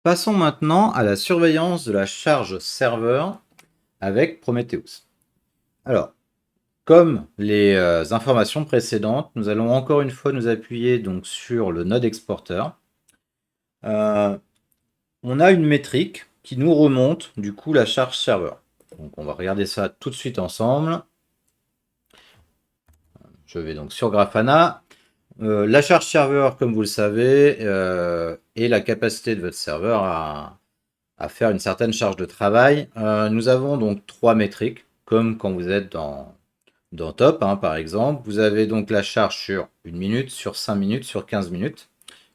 Passons maintenant à la surveillance de la charge serveur avec Prometheus. Alors, comme les informations précédentes, nous allons encore une fois nous appuyer donc sur le node exporteur. On a une métrique qui nous remonte du coup la charge serveur. Donc on va regarder ça tout de suite ensemble. Je vais donc sur Grafana. La charge serveur, comme vous le savez, est la capacité de votre serveur à faire une certaine charge de travail. Nous avons donc trois métriques, comme quand vous êtes dans Top, hein, par exemple. Vous avez donc la charge sur 1 minute, sur 5 minutes, sur 15 minutes.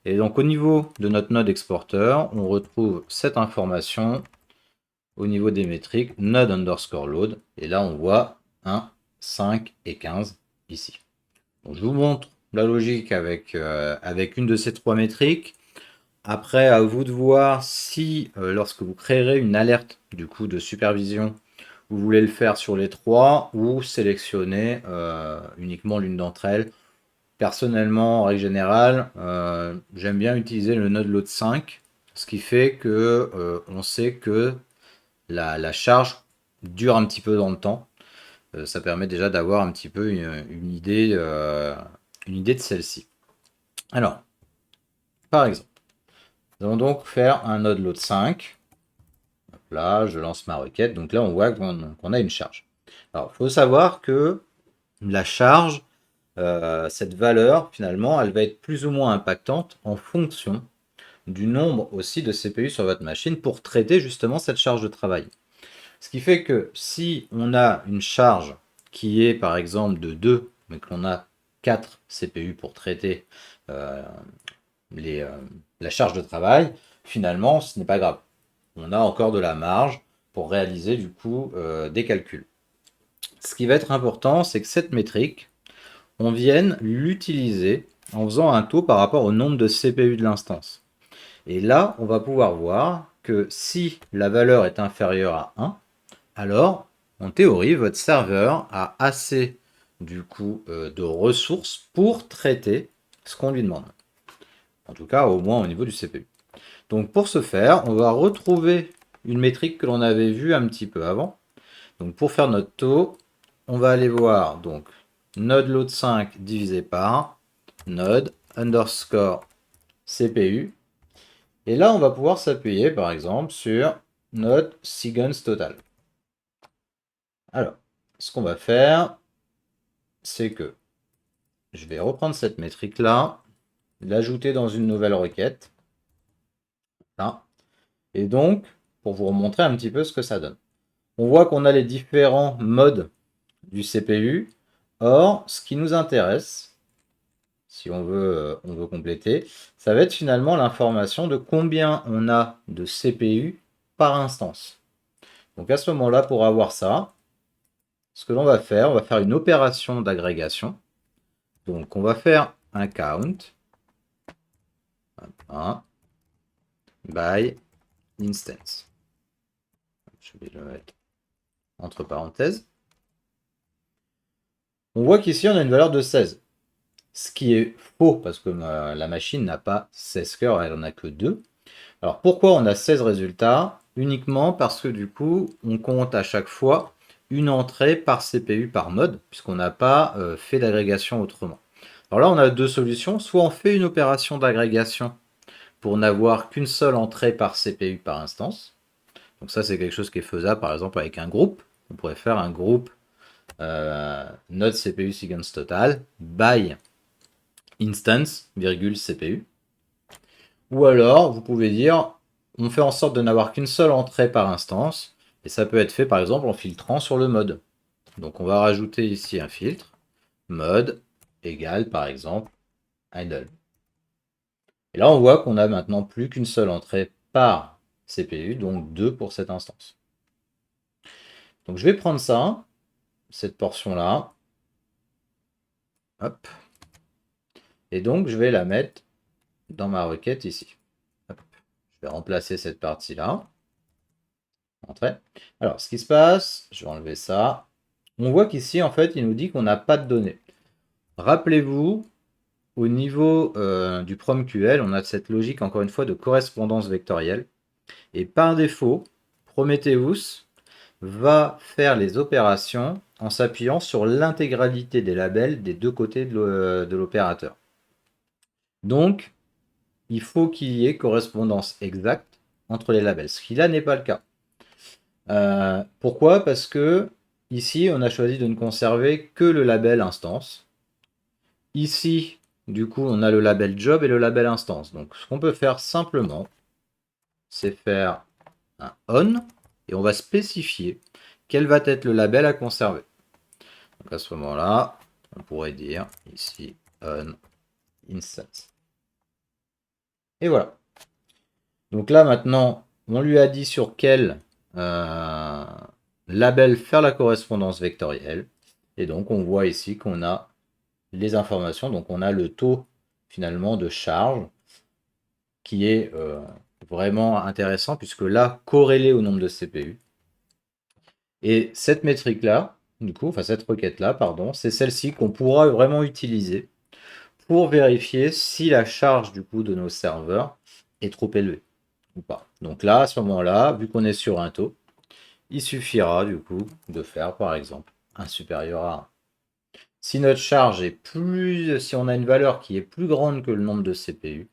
Et donc au niveau de notre node exporteur, on retrouve cette information au niveau des métriques, node underscore load. Et là, on voit 1, 5 et 15 ici. Donc, je vous montre la logique avec une de ces trois métriques. Après, à vous de voir si, lorsque vous créerez une alerte du coup de supervision, vous voulez le faire sur les trois ou sélectionner uniquement l'une d'entre elles. Personnellement, en règle générale, j'aime bien utiliser le node load 5, ce qui fait que on sait que la charge dure un petit peu dans le temps. Ça permet déjà d'avoir un petit peu une idée de celle-ci. Alors, par exemple, nous allons donc faire un node load 5. Là, je lance ma requête. Donc là, on voit qu'on a une charge. Alors, il faut savoir que la charge, cette valeur, finalement, elle va être plus ou moins impactante en fonction du nombre aussi de CPU sur votre machine pour traiter justement cette charge de travail. Ce qui fait que si on a une charge qui est par exemple de 2, mais que l'on a 4 CPU pour traiter euh, la charge de travail, finalement, ce n'est pas grave. On a encore de la marge pour réaliser du coup des calculs. Ce qui va être important, c'est que cette métrique, on vienne l'utiliser en faisant un taux par rapport au nombre de CPU de l'instance. Et là, on va pouvoir voir que si la valeur est inférieure à 1, alors, en théorie, votre serveur a assez du coup de ressources pour traiter ce qu'on lui demande. En tout cas, au moins au niveau du CPU. Donc pour ce faire, on va retrouver une métrique que l'on avait vue un petit peu avant. Donc pour faire notre taux, on va aller voir donc node load 5 divisé par node underscore CPU. Et là, on va pouvoir s'appuyer par exemple sur node seconds total. Alors, ce qu'on va faire, c'est que je vais reprendre cette métrique-là, l'ajouter dans une nouvelle requête. Là. Et donc, pour vous remontrer un petit peu ce que ça donne. On voit qu'on a les différents modes du CPU. Or, ce qui nous intéresse, si on veut compléter, ça va être finalement l'information de combien on a de CPU par instance. Donc à ce moment-là, pour avoir ça, ce que l'on va faire, on va faire une opération d'agrégation. Donc on va faire un count by instance. Je vais le mettre entre parenthèses. On voit qu'ici on a une valeur de 16. Ce qui est faux parce que la machine n'a pas 16 cœurs, elle n'en a que 2. Alors pourquoi on a 16 résultats? Uniquement parce que du coup, on compte à chaque fois une entrée par CPU par mode, puisqu'on n'a pas fait d'agrégation autrement. Alors là, on a deux solutions. Soit on fait une opération d'agrégation pour n'avoir qu'une seule entrée par CPU par instance. Donc ça, c'est quelque chose qui est faisable, par exemple, avec un groupe. On pourrait faire un groupe node CPU sequence total by instance, virgule CPU. Ou alors, vous pouvez dire, on fait en sorte de n'avoir qu'une seule entrée par instance, et ça peut être fait par exemple en filtrant sur le mode. Donc on va rajouter ici un filtre, mode égale par exemple idle. Et là on voit qu'on a maintenant plus qu'une seule entrée par CPU, donc 2 pour cette instance. Donc je vais prendre ça, cette portion-là, hop, et donc je vais la mettre dans ma requête ici. Hop. Je vais remplacer cette partie-là. Entrée. Alors, ce qui se passe, je vais enlever ça. On voit qu'ici, en fait, il nous dit qu'on n'a pas de données. Rappelez-vous, au niveau du PromQL, on a cette logique, encore une fois, de correspondance vectorielle. Et par défaut, Prometheus va faire les opérations en s'appuyant sur l'intégralité des labels des deux côtés de l'opérateur. Donc, il faut qu'il y ait correspondance exacte entre les labels, ce qui là n'est pas le cas. Pourquoi? Parce que ici, on a choisi de ne conserver que le label instance. Ici, du coup, on a le label job et le label instance. Donc, ce qu'on peut faire simplement, c'est faire un on et on va spécifier quel va être le label à conserver. Donc, à ce moment-là, on pourrait dire ici on instance. Et voilà. Donc là, maintenant, on lui a dit sur quel label faire la correspondance vectorielle. Et donc, on voit ici qu'on a les informations. Donc, on a le taux, finalement, de charge qui est vraiment intéressant, puisque là, corrélé au nombre de CPU. Et cette métrique-là, du coup, enfin cette requête-là, pardon, c'est celle-ci qu'on pourra vraiment utiliser pour vérifier si la charge, du coup, de nos serveurs est trop élevée ou pas. Donc là, à ce moment-là, vu qu'on est sur un taux, il suffira du coup de faire par exemple un supérieur à 1. Si notre charge est plus, si on a une valeur qui est plus grande que le nombre de CPU,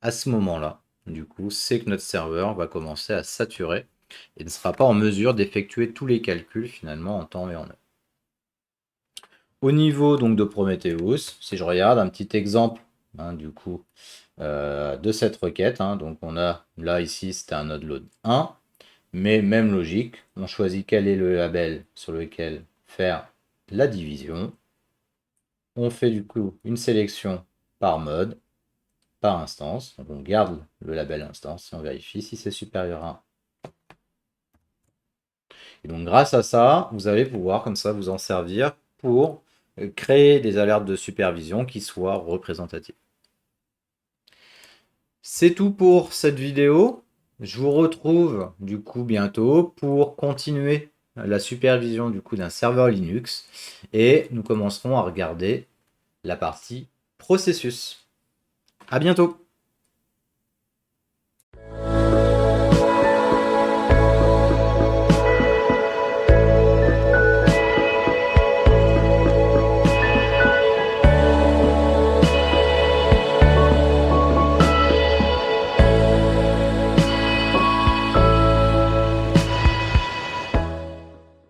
à ce moment-là, du coup, c'est que notre serveur va commencer à saturer et ne sera pas en mesure d'effectuer tous les calculs finalement en temps et en heure. Au niveau donc de Prometheus, si je regarde un petit exemple du coup de cette requête, donc on a là ici c'était un node load 1. Mais même logique, on choisit quel est le label sur lequel faire la division. On fait du coup une sélection par mode, par instance. Donc on garde le label instance et on vérifie si c'est supérieur à 1. Et donc grâce à ça, vous allez pouvoir comme ça vous en servir pour créer des alertes de supervision qui soient représentatives. C'est tout pour cette vidéo. Je vous retrouve du coup bientôt pour continuer la supervision du coup d'un serveur Linux et nous commencerons à regarder la partie processus. À bientôt!